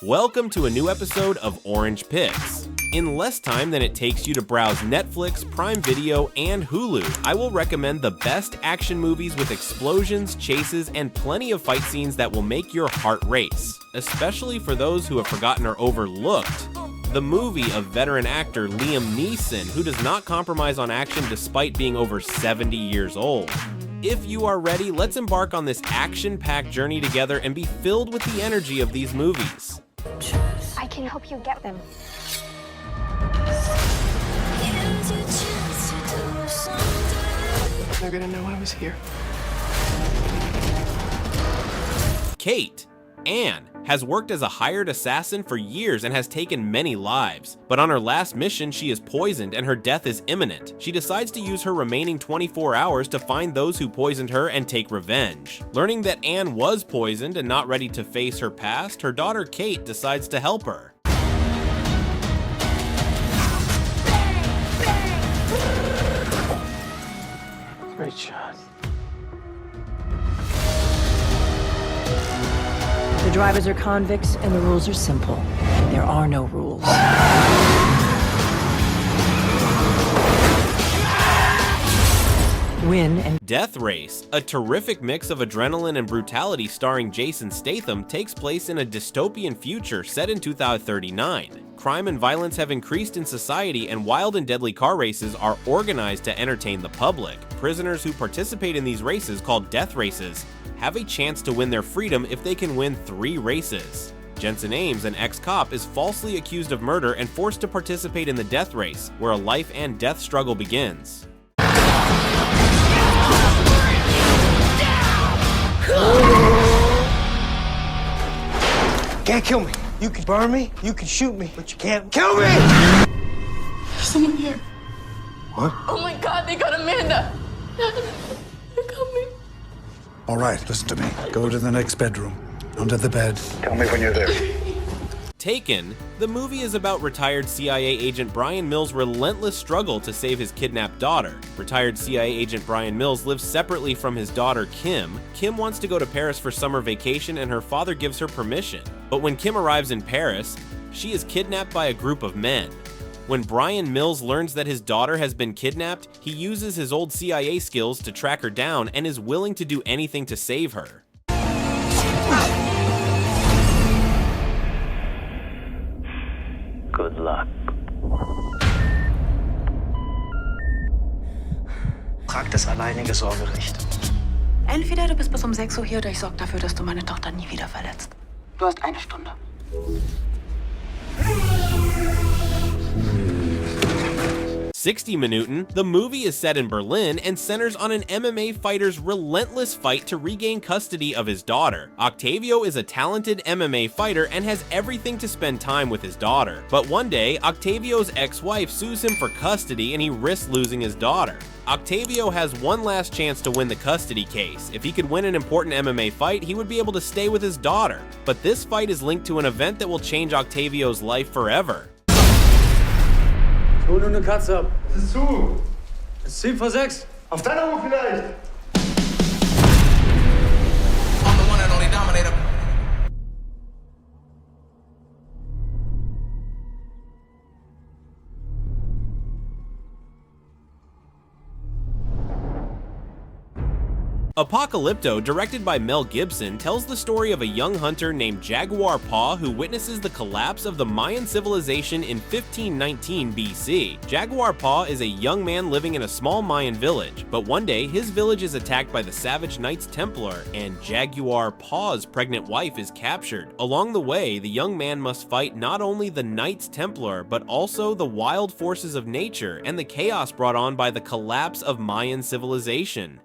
Welcome to a new episode of Orange Picks. In less time than it takes you to browse Netflix, Prime Video, and Hulu, I will recommend the best action movies with explosions, chases, and plenty of fight scenes that will make your heart race, especially for those who have forgotten or overlooked the movie of veteran actor Liam Neeson, who does not compromise on action despite being over 70 years old. If you are ready, let's embark on this action-packed journey together and be filled with the energy of these movies. I can help you get them. They're gonna know I was here. Kate, Anne, has worked as a hired assassin for years and has taken many lives. But on her last mission, she is poisoned and her death is imminent. She decides to use her remaining 24 hours to find those who poisoned her and take revenge. Learning that Anne was poisoned and not ready to face her past, her daughter Kate decides to help her. Great shot. The drivers are convicts and the rules are simple. There are no rules. Win and Death Race, a terrific mix of adrenaline and brutality starring Jason Statham, takes place in a dystopian future set in 2039. Crime and violence have increased in society and wild and deadly car races are organized to entertain the public. Prisoners who participate in these races, called death races, have a chance to win their freedom if they can win 3 races. Jensen Ames, an ex-cop, is falsely accused of murder and forced to participate in the death race, where a life and death struggle begins. Can't kill me. You can burn me, you can shoot me, but you can't kill me! There's someone here. What? Oh my God, they got Amanda. They're coming. All right, listen to me. Go to the next bedroom, under the bed. Tell me when you're there. Taken, the movie is about retired CIA agent Brian Mills' relentless struggle to save his kidnapped daughter. Retired CIA agent Brian Mills lives separately from his daughter Kim. Kim wants to go to Paris for summer vacation and her father gives her permission. But when Kim arrives in Paris, she is kidnapped by a group of men. When Brian Mills learns that his daughter has been kidnapped, he uses his old CIA skills to track her down and is willing to do anything to save her. Good luck. Frag das alleinige Sorgerecht. Entweder du bist bis um 6 Uhr hier oder ich sorge dafür, dass du meine Tochter nie wieder verletzt. Du hast 1 Stunde. 60 Minuten, the movie is set in Berlin and centers on an MMA fighter's relentless fight to regain custody of his daughter. Octavio is a talented MMA fighter and has everything to spend time with his daughter. But one day, Octavio's ex-wife sues him for custody and he risks losing his daughter. Octavio has one last chance to win the custody case. If he could win an important MMA fight, he would be able to stay with his daughter. But this fight is linked to an event that will change Octavio's life forever. Hol nur eine Katze ab. Es ist zu. Es ist 10 vor 6. Auf deiner Uhr vielleicht. I'm the one and only dominator. Apocalypto, directed by Mel Gibson, tells the story of a young hunter named Jaguar Paw who witnesses the collapse of the Mayan civilization in 1519 BC. Jaguar Paw is a young man living in a small Mayan village, but one day his village is attacked by the savage Knights Templar and Jaguar Paw's pregnant wife is captured. Along the way, the young man must fight not only the Knights Templar, but also the wild forces of nature and the chaos brought on by the collapse of Mayan civilization.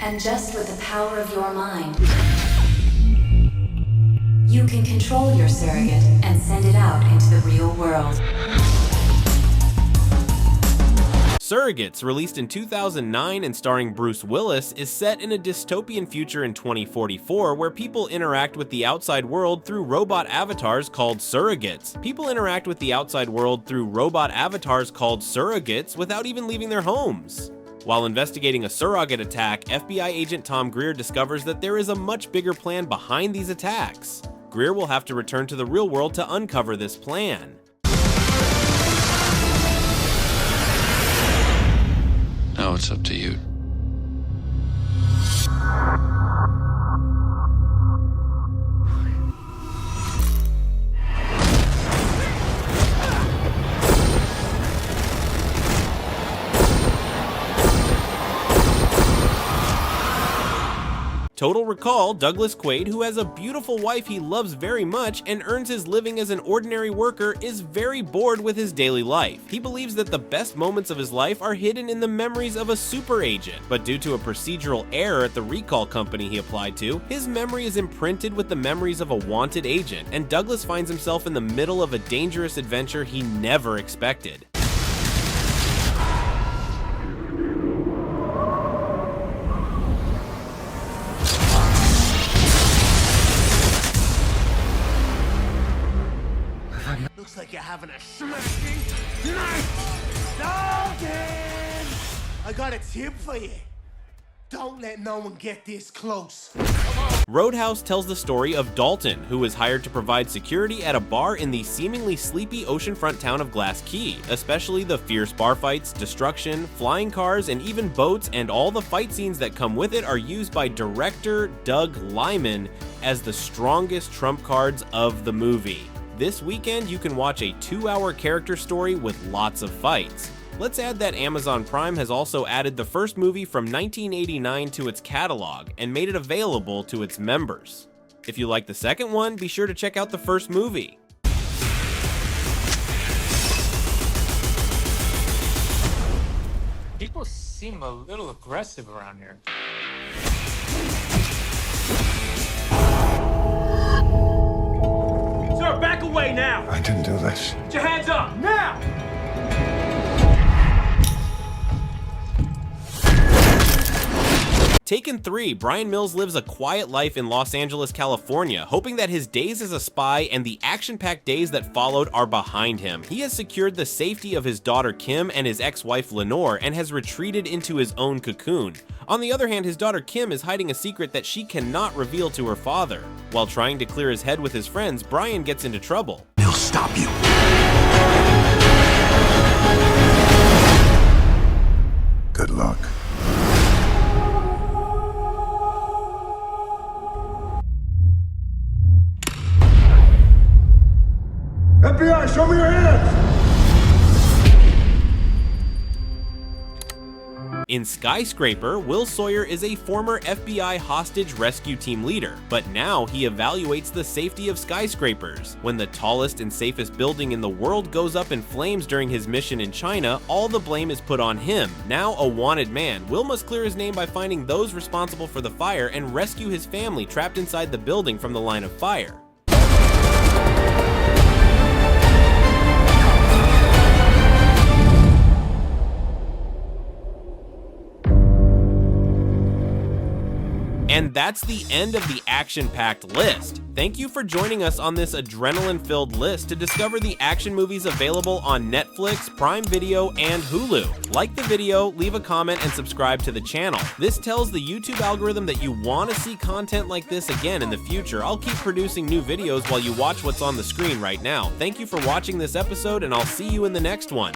And just with the power of your mind, you can control your surrogate and send it out into the real world. Surrogates, released in 2009 and starring Bruce Willis, is set in a dystopian future in 2044 where people interact with the outside world through robot avatars called surrogates. People interact with the outside world through robot avatars called surrogates without even leaving their homes. While investigating a surrogate attack, FBI agent Tom Greer discovers that there is a much bigger plan behind these attacks. Greer will have to return to the real world to uncover this plan. Now it's up to you. Total Recall, Douglas Quaid, who has a beautiful wife he loves very much and earns his living as an ordinary worker, is very bored with his daily life. He believes that the best moments of his life are hidden in the memories of a super agent, but due to a procedural error at the recall company he applied to, his memory is imprinted with the memories of a wanted agent, and Douglas finds himself in the middle of a dangerous adventure he never expected. Looks like you're having a smashing night, Dalton! I got a tip for you. Don't let no one get this close. Roadhouse tells the story of Dalton, who was hired to provide security at a bar in the seemingly sleepy oceanfront town of Glass Key. Especially the fierce bar fights, destruction, flying cars, and even boats, and all the fight scenes that come with it are used by director Doug Liman as the strongest trump cards of the movie. This weekend, you can watch a 2-hour character story with lots of fights. Let's add that Amazon Prime has also added the first movie from 1989 to its catalog and made it available to its members. If you like the second one, be sure to check out the first movie. People seem a little aggressive around here. Sir, back away now! I didn't do this. Put your hands up, now! Taken 3, Brian Mills lives a quiet life in Los Angeles, California, hoping that his days as a spy and the action-packed days that followed are behind him. He has secured the safety of his daughter Kim and his ex-wife Lenore and has retreated into his own cocoon. On the other hand, his daughter Kim is hiding a secret that she cannot reveal to her father. While trying to clear his head with his friends, Brian gets into trouble. He'll stop you. Good luck. FBI, show me your hands! In Skyscraper, Will Sawyer is a former FBI hostage rescue team leader, but now he evaluates the safety of skyscrapers. When the tallest and safest building in the world goes up in flames during his mission in China, all the blame is put on him. Now a wanted man, Will must clear his name by finding those responsible for the fire and rescue his family trapped inside the building from the line of fire. And that's the end of the action-packed list. Thank you for joining us on this adrenaline-filled list to discover the action movies available on Netflix, Prime Video, and Hulu. Like the video, leave a comment, and subscribe to the channel. This tells the YouTube algorithm that you want to see content like this again in the future. I'll keep producing new videos while you watch what's on the screen right now. Thank you for watching this episode, and I'll see you in the next one.